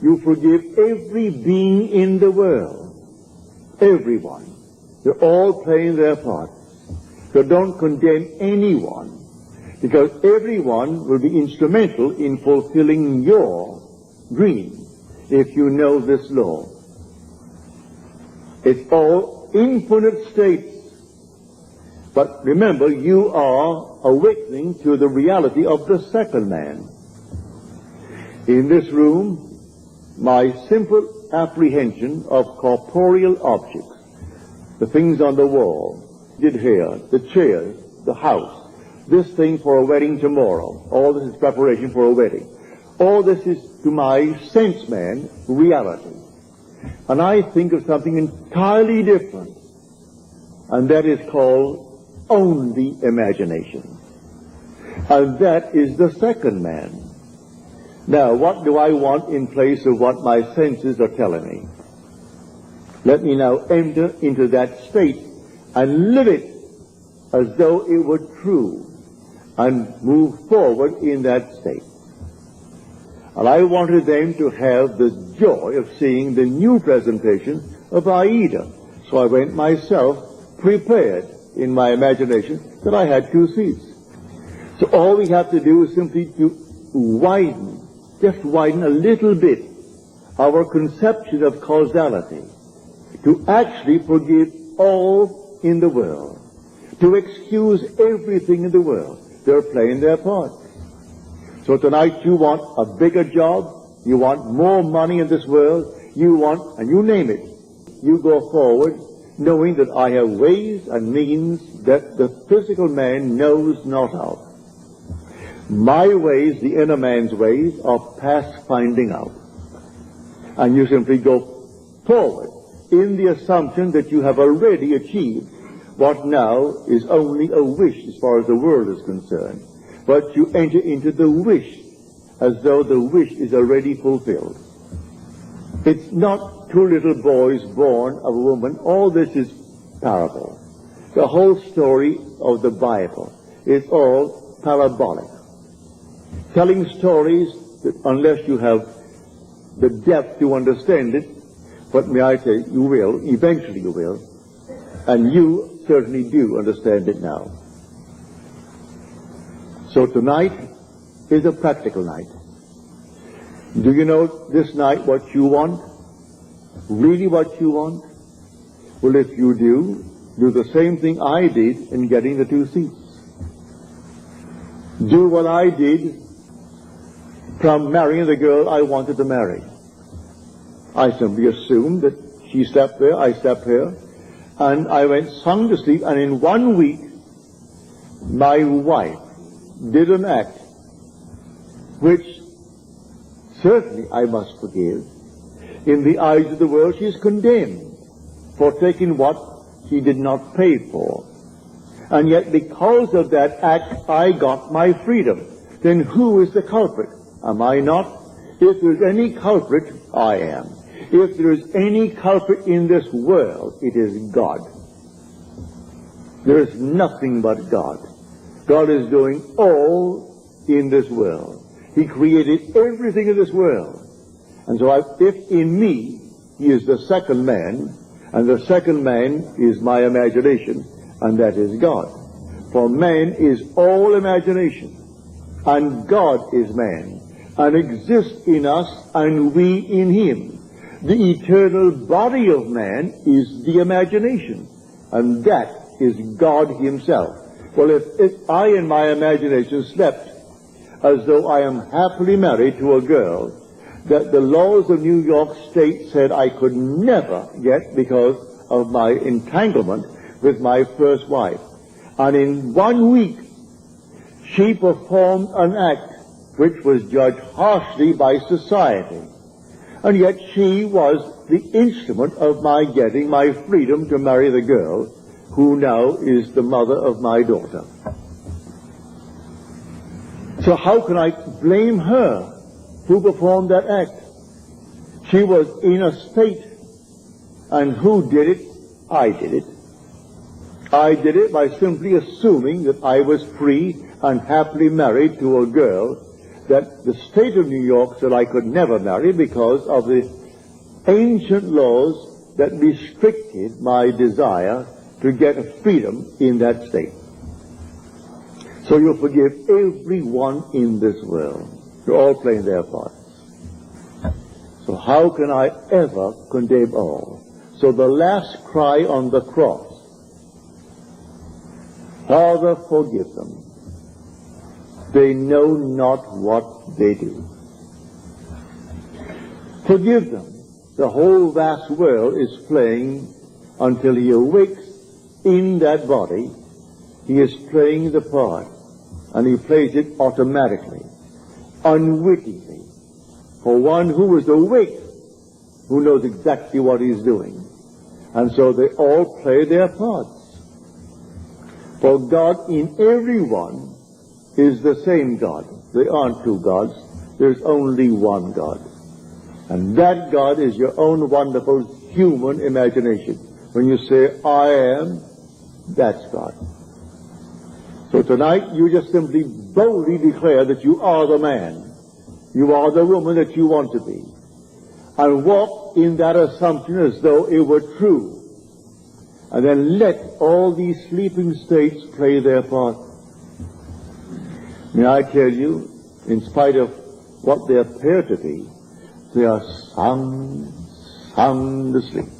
you forgive every being in the world. Everyone. They're all playing their part. So don't condemn anyone, because everyone will be instrumental in fulfilling your dream if you know this law. It's all infinite states. But remember, you are awakening to the reality of the second man. In this room, my simple apprehension of corporeal objects, the things on the wall, did here, the chairs, the house, this thing for a wedding tomorrow, all this is preparation for a wedding. All this is, to my sense man, reality. And I think of something entirely different, and that is called only imagination. And that is the second man. Now, what do I want in place of what my senses are telling me? Let me now enter into that state and live it as though it were true, and move forward in that state. And I wanted them to have the joy of seeing the new presentation of Aida. So I went myself prepared in my imagination that I had 2 seats. So all we have to do is simply to widen, just widen a little bit our conception of causality, to actually forgive all in the world, to excuse everything in the world. They're playing their part. So tonight you want a bigger job, you want more money in this world, you want, and you name it, you go forward knowing that I have ways and means that the physical man knows not of. My ways, the inner man's ways, are past finding out. And you simply go forward in the assumption that you have already achieved what now is only a wish as far as the world is concerned. But you enter into the wish as though the wish is already fulfilled. It's not 2 little boys born of a woman. All this is parable. The whole story of the Bible is all parabolic. Telling stories that unless you have the depth to understand it, but may I say, you will, eventually you will, and you certainly do understand it now. So tonight is a practical night. Do you know this night what you want? Really what you want? Well, if you do the same thing I did in getting the 2 seats. Do what I did from marrying the girl I wanted to marry. I simply assumed that she slept there, I slept here, and I went sound to sleep, and in 1 week, my wife did an act which certainly I must forgive. In the eyes of the world, she is condemned for taking what she did not pay for. And yet, because of that act, I got my freedom. Then who is the culprit? Am I not? If there's any culprit, I am. If there is any culprit in this world, it is God. There is nothing but God. God is doing all in this world. He created everything in this world. And so if in me he is the second man, and the second man is my imagination, and that is God. For man is all imagination, and God is man, and exists in us, and we in him. The eternal body of man is the imagination, and that is God himself. Well, if I in my imagination slept as though I am happily married to a girl that the laws of New York State said I could never get because of my entanglement with my first wife, and in 1 week she performed an act which was judged harshly by society, and yet she was the instrument of my getting my freedom to marry the girl who now is the mother of my daughter. So how can I blame her who performed that act? She was in a state, and who did it? I did it. I did it by simply assuming that I was free and happily married to a girl that the state of New York said I could never marry because of the ancient laws that restricted my desire to get freedom in that state. So you forgive everyone in this world. They're all playing their parts. So how can I ever condemn all? So the last cry on the cross, Father, forgive them. They know not what they do. Forgive them. The whole vast world is playing until he awakes in that body. He is playing the part, and he plays it automatically, unwittingly. For one who is awake, who knows exactly what he's doing. And so they all play their parts. For God in everyone is the same God. There aren't two gods. There's only one God. And that God is your own wonderful human imagination. When you say, I am, that's God. So tonight you just simply boldly declare that you are the man. You are the woman that you want to be. And walk in that assumption as though it were true. And then let all these sleeping states play their part. May I tell you, in spite of what they appear to be, they are sound asleep.